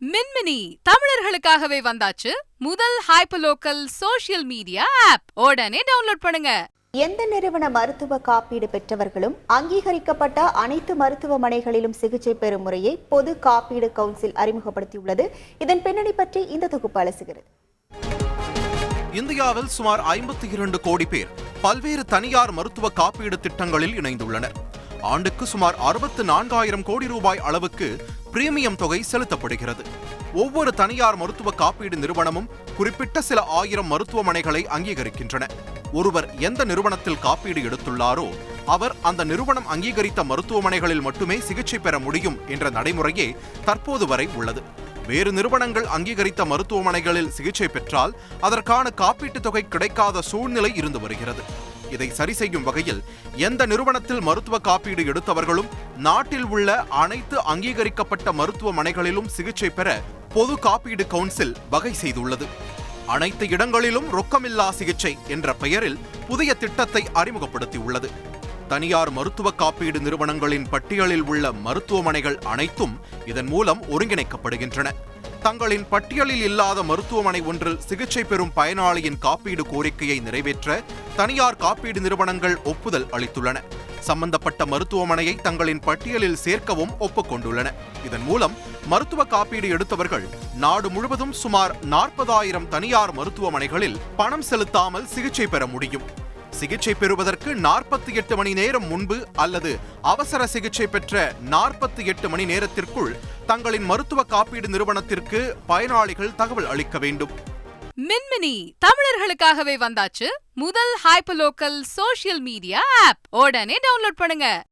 மின்மினி தமிழர்களுக்காகவே வந்தாச்சு முதல் hyperlocal social media app. உடனே டவுன்லோட் பண்ணுங்க. எந்த நிறுவன மருத்துவ காப்பீடு பெற்றவர்களும் அங்கீகரிக்கப்பட்ட அனைத்து மருத்துவமனைகளிலும் சிகிச்சை பெறும் முறையை பொது காப்பீடு கவுன்சில் அறிமுகப்படுத்தியுள்ளது. இதன் பின்னணி பற்றி இந்த தொகுப்பு அலசுகிறது. இந்தியாவில் சுமார் 52 கோடி பேர் பல்வேறு தனியார் மருத்துவ காப்பீடு திட்டங்களில் இணைந்துள்ளனர். ஆண்டுக்கு சுமார் 64,000 கோடி ரூபாய் அளவுக்கு பிரீமியம் தொகை செலுத்தப்படுகிறது. ஒவ்வொரு தனியார் மருத்துவ காப்பீடு நிறுவனமும் குறிப்பிட்ட சில ஆயிரம் மருத்துவமனைகளை அங்கீகரிக்கின்றன. ஒருவர் எந்த நிறுவனத்தில் காப்பீடு எடுத்துள்ளாரோ அவர் அந்த நிறுவனம் அங்கீகரித்த மருத்துவமனைகளில் மட்டுமே சிகிச்சை பெற முடியும் என்ற நடைமுறையே தற்போது வரை உள்ளது. வேறு நிறுவனங்கள் அங்கீகரித்த மருத்துவமனைகளில் சிகிச்சை பெற்றால் அதற்கான காப்பீட்டுத் தொகை கிடைக்காத சூழ்நிலை இருந்து வருகிறது. இதை சரி செய்யும் வகையில் எந்த நிறுவனத்தில் மருத்துவ காப்பீடு எடுத்தவர்களும் நாட்டில் உள்ள அனைத்து அங்கீகரிக்கப்பட்ட மருத்துவமனைகளிலும் சிகிச்சை பெற பொது காப்பீடு கவுன்சில் வகை செய்துள்ளது. அனைத்து இடங்களிலும் ரொக்கமில்லா சிகிச்சை என்ற பெயரில் புதிய திட்டத்தை அறிமுகப்படுத்தியுள்ளது. தனியார் மருத்துவ காப்பீடு நிறுவனங்களின் பட்டியலில் உள்ள மருத்துவமனைகள் அனைத்தும் இதன் மூலம் ஒருங்கிணைக்கப்படுகின்றன. தங்களின் பட்டியலில் இல்லாத மருத்துவமனை ஒன்றில் சிகிச்சை பெறும் பயனாளியின் காப்பீடு கோரிக்கையை நிறைவேற்ற தனியார் காப்பீடு நிறுவனங்கள் ஒப்புதல் அளித்துள்ளன. சம்பந்தப்பட்ட மருத்துவமனையை தங்களின் பட்டியலில் சேர்க்கவும் ஒப்புக்கொண்டுள்ளன. இதன் மூலம் மருத்துவ காப்பீடு எடுத்தவர்கள் நாடு முழுவதும் சுமார் 40,000 தனியார் மருத்துவமனைகளில் பணம் செலுத்தாமல் சிகிச்சை பெற முடியும். சிகிச்சை பெறுவதற்கு 48 மணி நேரம் முன்பு அல்லது அவசர சிகிச்சை பெற்ற 48 மணி நேரத்திற்குள் தங்களின் மருத்துவ காப்பீடு நிறுவனத்திற்கு பயனாளிகள் தகவல் அளிக்க வேண்டும். மின்மினி தமிழர்களுக்காகவே வந்தாச்சு முதல் ஹைப்பர்லோக்கல் சோஷியல் மீடியா ஆப். உடனே டவுன்லோட் பண்ணுங்க.